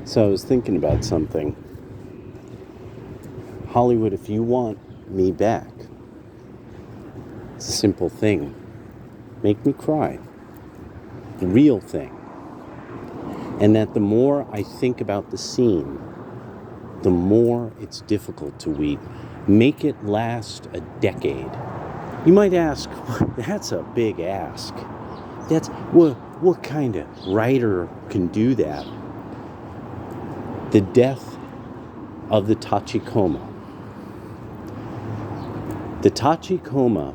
So I was thinking about something. Hollywood, if you want me back, it's a simple thing. Make me cry. The real thing. And that the more I think about the scene, the more it's difficult to weep. Make it last a decade. You might ask, that's a big ask. That's what kind of writer can do that? The death of the Tachikoma. The Tachikoma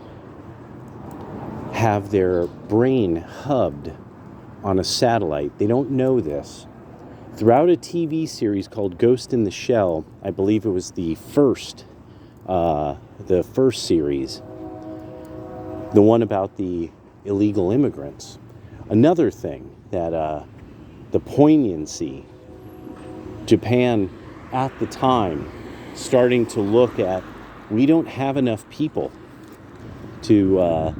have their brain hubbed on a satellite. They don't know this. Throughout a TV series called Ghost in the Shell, I believe it was the first series, the one about the illegal immigrants. Another thing that the poignancy, Japan at the time starting to look at, we don't have enough people to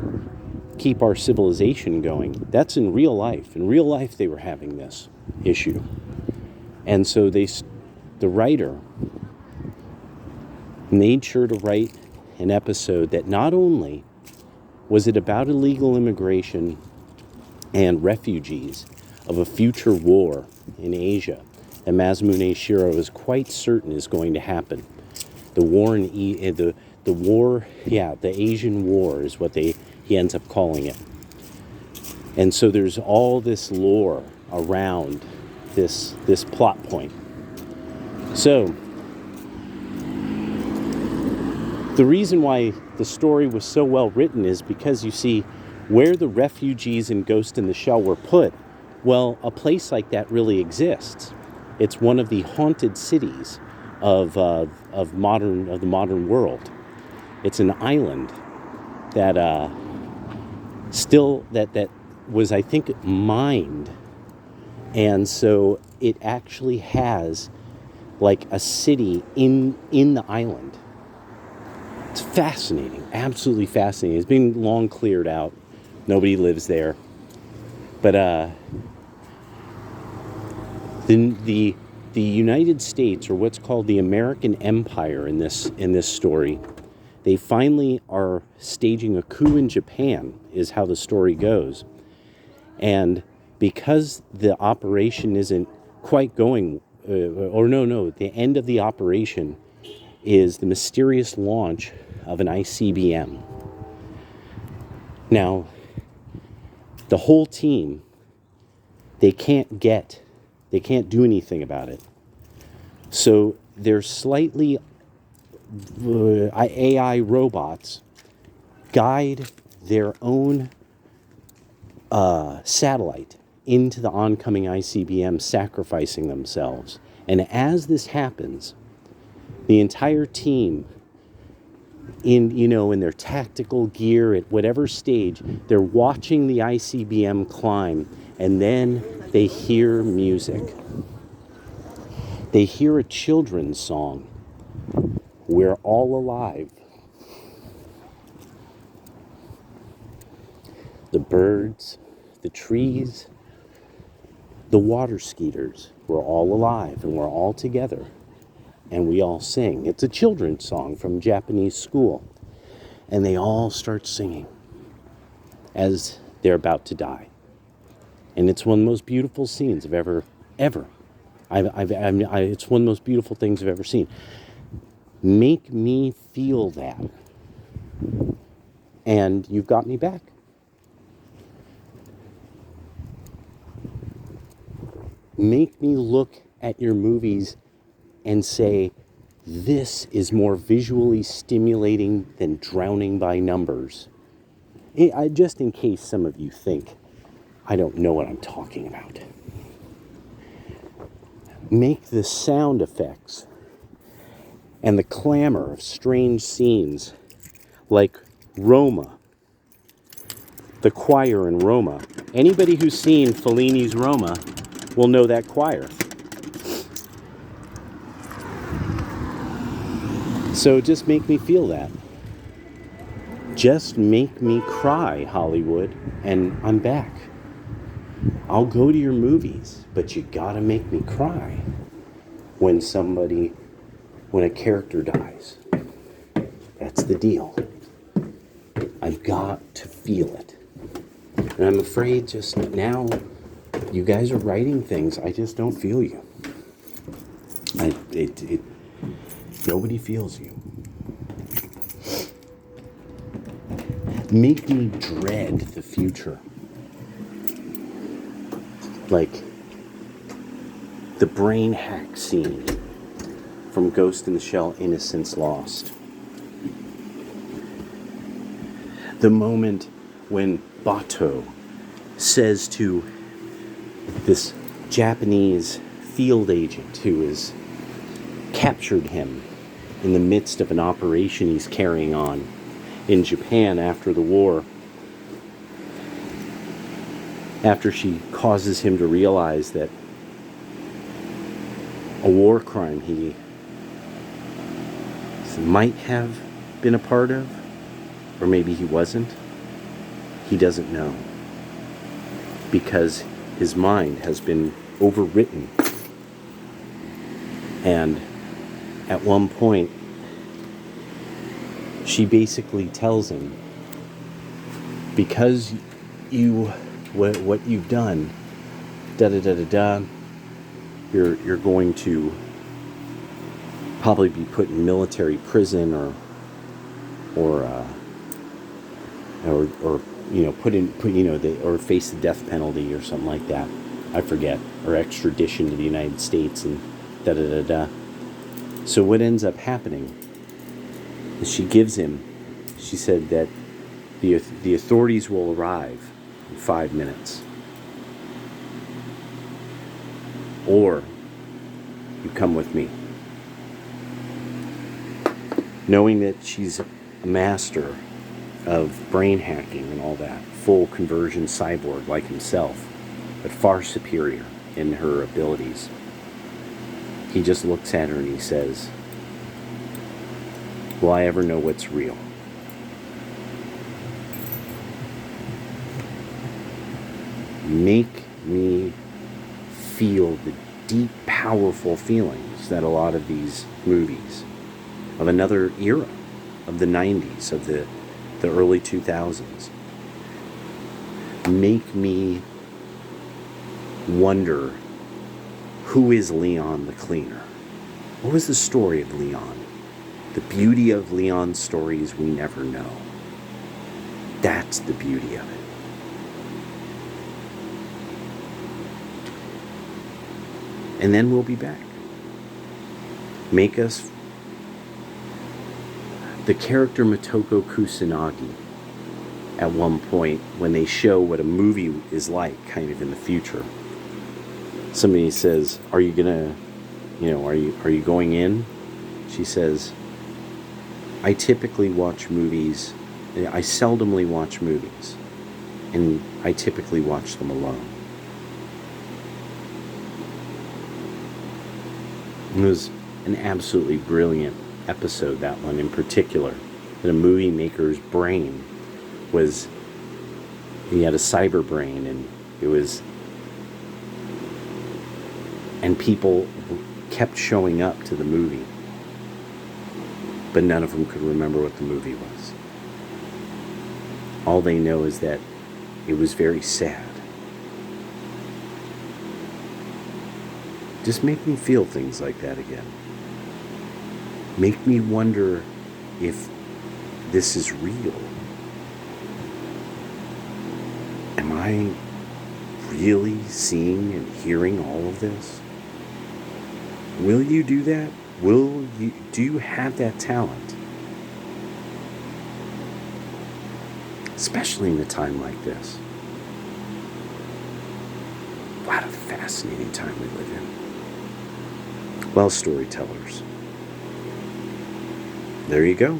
keep our civilization going. That's in real life. In real life, they were having this issue. And so the writer made sure to write an episode that not only was it about illegal immigration and refugees of a future war in Asia that Masamune Shirow is quite certain is going to happen. The war in the Asian War is what he ends up calling it. And so there's all this lore around this plot point. So the reason why the story was so well written is because you see where the refugees in Ghost in the Shell were put. Well, a place like that really exists. It's one of the haunted cities of the modern world. It's an island that that was, I think, mined, and so it actually has like a city in the island. It's fascinating, absolutely fascinating. It's been long cleared out. Nobody lives there, but the United States, or what's called the American Empire in this story, they finally are staging a coup in Japan, is how the story goes. And because the operation isn't quite going, the end of the operation is the mysterious launch of an ICBM. Now, the whole team, they can't do anything about it. So there's slightly AI robots guide their own satellite into the oncoming ICBM, sacrificing themselves. And as this happens, the entire team, in their tactical gear at whatever stage, they're watching the ICBM climb, and then they hear music. They hear a children's song, "We're All Alive." The birds, the trees, the water skeeters, we're all alive and we're all together. And we all sing. It's a children's song from a Japanese school. And they all start singing as they're about to die. And it's one of the most beautiful scenes I've ever. It's one of the most beautiful things I've ever seen. Make me feel that. And you've got me back. Make me look at your movies and say, this is more visually stimulating than drowning by numbers. Just in case some of you think I don't know what I'm talking about. Make the sound effects and the clamor of strange scenes like Roma, the choir in Roma. Anybody who's seen Fellini's Roma will know that choir. So just make me feel that. Just make me cry, Hollywood, and I'm back. I'll go to your movies, but you gotta make me cry when a character dies. That's the deal. I've got to feel it. And I'm afraid just now, you guys are writing things, I just don't feel you. Nobody feels you. Make me dread the future. Like the brain hack scene from Ghost in the Shell, Innocence Lost. The moment when Bato says to this Japanese field agent who has captured him in the midst of an operation he's carrying on in Japan after the war, after she causes him to realize that a war crime he might have been a part of, or maybe he wasn't, he doesn't know, because his mind has been overwritten. And at one point, she basically tells him, because what you've done, you're going to probably be put in military prison or or face the death penalty or something like that. I forget, or extradition to the United States and So what ends up happening is she said that the authorities will arrive in 5 minutes, or you come with me. Knowing that she's a master of brain hacking and all that, full conversion cyborg like himself, but far superior in her abilities, he just looks at her and he says, will I ever know what's real? Make me feel the deep, powerful feelings that a lot of these movies of another era, of the 90s, of the early 2000s, make me wonder, who is Leon the cleaner? What was the story of Leon? The beauty of Leon's story is we never know. That's the beauty of it. And then we'll be back. Make us... The character Motoko Kusanagi, at one point, when they show what a movie is like, kind of in the future, somebody says, are you going in? She says, I typically watch movies, I seldomly watch movies, and I typically watch them alone. It was an absolutely brilliant episode, that one in particular, that a movie maker's brain was, he had a cyber brain, and it was, and people kept showing up to the movie, but none of them could remember what the movie was. All they know is that it was very sad. Just make me feel things like that again. Make me wonder if this is real. Am I really seeing and hearing all of this? Will you do that? Do you have that talent? Especially in a time like this. What a fascinating time we live in. Well, storytellers, there you go.